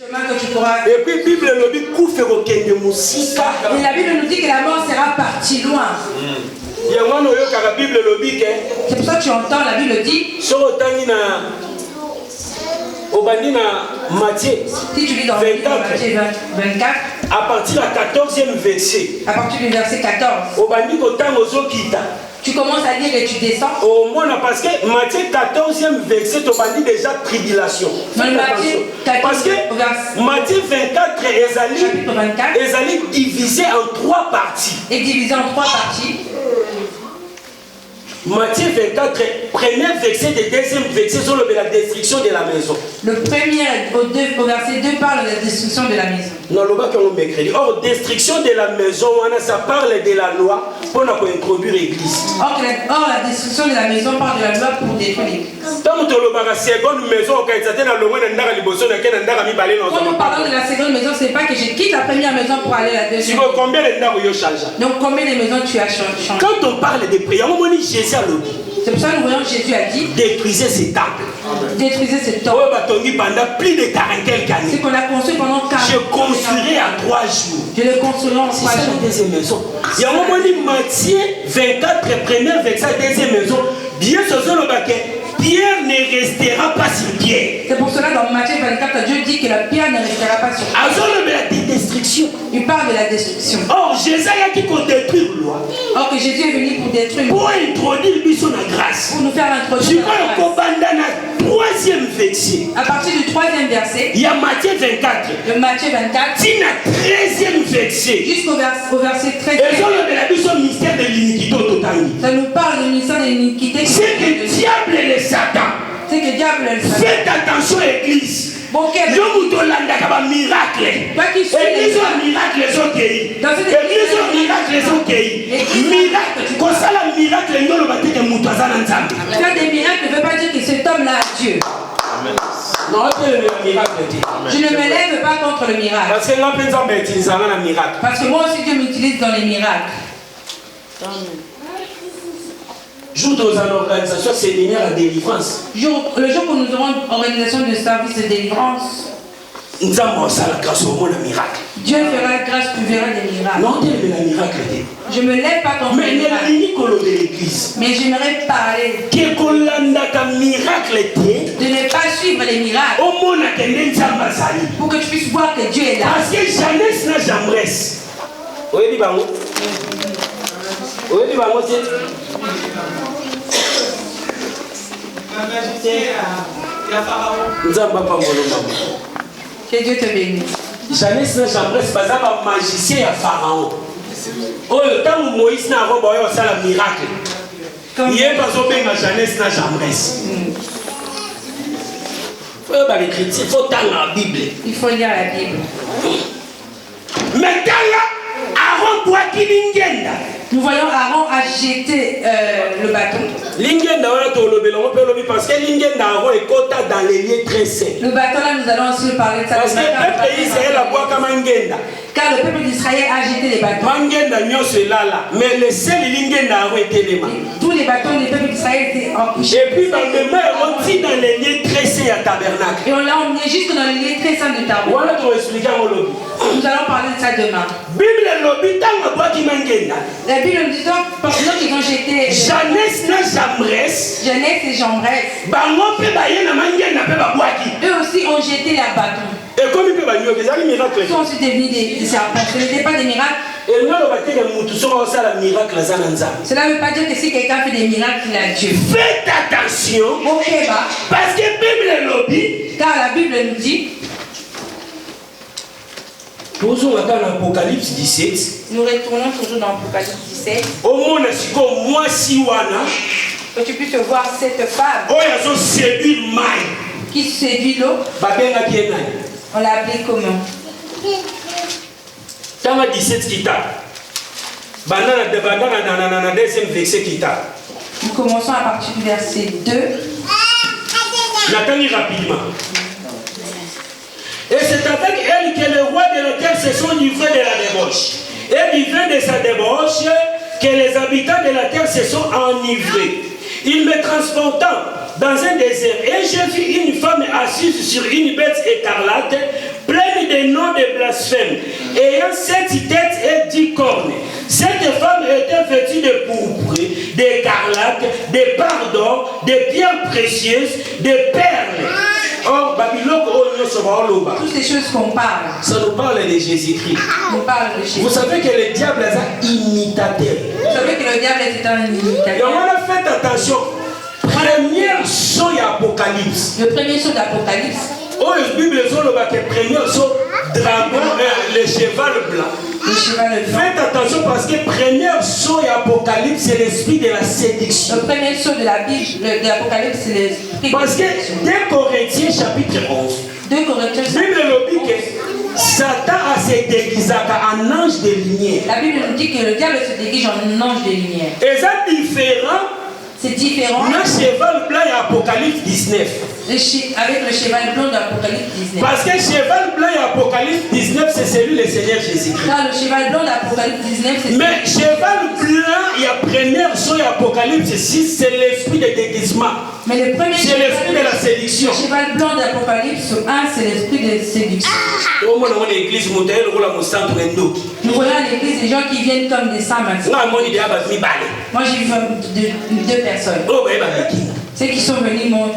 Et puis la Bible nous dit que la mort sera partie loin. C'est pour ça que tu entends, la Bible dit. Si tu lis dans Matthieu 24, à partir du 14e verset, à partir du verset 14, tu commences à lire et tu descends. Au moins, parce que Matthieu 14e verset, tu as dit déjà tribulation. Parce que Matthieu 24 est divisé en 3 parties. Et divisé en 3 parties. Matthieu 24, premier verset et deuxième verset sur la destruction de la maison. Le premier au verset 2 parle de la destruction de la maison. Non, le bac on m'écrit. Or, destruction de la maison, ça parle de la loi pour introduire l'église. Or, la destruction de la maison parle de la loi pour détruire l'église. Quand nous parlons de la seconde maison, de la seconde maison, c'est pas que je quitte la première maison pour aller à la deuxième. Combien de changé? Donc, combien de maisons tu as changé? Quand on parle de prière, Jésus a le dit. C'est pour ça que nous voyons Jésus a dit détruisez ces temples. Détruisez ces temples. Pendant plus de 40 quelques années. C'est qu'on a construit pendant 40 ans. Je construirai en 3 jours. Je le construirai en 3 jours. C'est ça la deuxième maison. Il y a un moment dit Matthieu 24, première avec sa deuxième maison. Bien sûr, le baquet. Pierre ne restera pas sur pierre. C'est pour cela dans Matthieu 24, Dieu dit que la pierre ne restera pas sur pierre. Destruction. Il parle de la destruction. Or, Jésus a dit qu'on détruit la loi. Or que Jésus est venu pour détruire. Pour introduire son grâce. Pour nous faire introduire la grâce. Troisième verset. À partir du 3e verset. Il y a Matthieu 24. Le Matthieu 24. Il y a 13e verset. Jusqu'au verset 13. Et sur le mystère de l'iniquité totalement. Ça nous parle du mystère de l'iniquité. C'est que le diable et le Satan. C'est que le diable et le Satan. Faites attention à l'église. Église miracle les autres pays. Église miracle les autres pays. Miracle. Comme ça la miracle les gens le battent que Moutouazan ensemble. Faire des miracles ne veut pas dire que cet homme là a Dieu. Non, c'est le miracle. Je ne me lève pas contre le miracle. Parce que moi personne m'utilise dans le miracle. Parce que moi aussi Dieu m'utilise dans les miracles. Jour dans une organisation séminaire à délivrance. Le jour où nous aurons une organisation de service de délivrance, nous avons ça la grâce au monde le miracle. Dieu fera grâce, tu verras des miracles. Non, tu le miracle. Je ne me lève pas contre le miracle. Mais j'aimerais parler de ne pas suivre les miracles. Pour que tu puisses voir que Dieu est là. Parce que Jeannès n'a jamais. Oui, dis moi. Oui, dis moi. Que Dieu te bénisse. Jeannès n'a jamais pas un magicien à Pharaon. Oh, le temps où Moïse n'a pas eu un miracle. Il est pas au bien à Jeannès n'a jamais. Il faut lire la Bible. Il faut lire la Bible. Mais Aaron boit qui l'ingenda. Nous voyons Aaron a jeté le bâton. L'ingenda parce que l'ingenda Aaron est quota dans les lieux très saints. Le bâton là, nous allons aussi parler de ça. Parce que le peuple d'Israël a boit comme un ngenda. Car le peuple d'Israël a jeté les bâtons. Mais le seul l'ingenda Aaron était les mains. Tous les bâtons du peuple d'Israël étaient empêchés. Et puis dans les mains, on dit dans les lieux très saints à tabernacle. Et on l'a emmené jusque dans les lieux très saints du tabernacle. Voilà pour expliquer mon lobby. Nous allons parler de ça demain. Bible lobby tant que boit qui mangenda. La Bible nous dit donc parce qu'ils ont jeté. Jeannès n'a jamais. Jeannès et Jambres. Eux aussi ont jeté leurs bâtons. Et comme ils peuvent gagner, ils miracles. Ils sont aussi devenus des serpents. Ce n'était pas des miracles. Cela ne veut pas dire que si quelqu'un fait des miracles, il a Dieu. Faites attention. Parce que la Bible lobby. Car la Bible nous dit. Toujours dans l'Apocalypse 17. Nous retournons toujours dans l'Apocalypse 17. Au monde, moi si wana. Que tu puisses voir cette femme. Oh, ils ont séduit Maï. Qui séduit l'eau. On l'a appelé comment? Dans la 17 qui t'a. Dans la deuxième verset qui t'a. Nous commençons à partir du verset 2. J'attends rapidement. Et c'est avec elle que le roi de la terre se sont livrés de la débauche. Et du vin de sa débauche, que les habitants de la terre se sont enivrés. Il me transportant dans un désert et j'ai vu une femme assise sur une bête écarlate, pleine blasphème, ayant 7 têtes et 10 cornes. Cette femme était vêtue de pourpre, d'écarlate, de pardon, de pierres précieuses, de perles. Oh, Babylone, toutes ces choses qu'on parle. Ça nous parle de Jésus-Christ. Vous savez que le diable est un imitateur. Vous savez que le diable est un imitateur. Et on a fait attention. Première saut d'Apocalypse. Le premier saut d'Apocalypse. Oh, la Bible est le premier saut dragon, le cheval blanc. Faites attention parce que première saut d'Apocalypse, c'est l'esprit de la séduction. Le premier saut de la Bible, de l'Apocalypse, c'est l'esprit. Parce que 2 Corinthiens chapitre 11. 2 Corinthiens. La Bible nous dit que Satan a se déguisé en ange de lumière. La Bible nous dit que le diable se déguise en ange de lumière. Et ça différent. C'est différent. Le cheval blanc et Apocalypse 19. Avec le cheval blanc d'Apocalypse 19. Parce que le cheval blanc et Apocalypse 19, c'est celui du Seigneur Jésus-Christ. Car le cheval blanc d'Apocalypse 19, c'est mais cheval blanc et la première chose Apocalypse 6, c'est l'esprit de déguisement. Mais le premier c'est l'esprit de la séduction. Le cheval blanc d'Apocalypse 1, c'est l'esprit de séduction. Nous voyons l'église, des gens qui viennent comme des saints maintenant. Moi j'ai vu 2 personnes. Ceux qui sont venus m'ont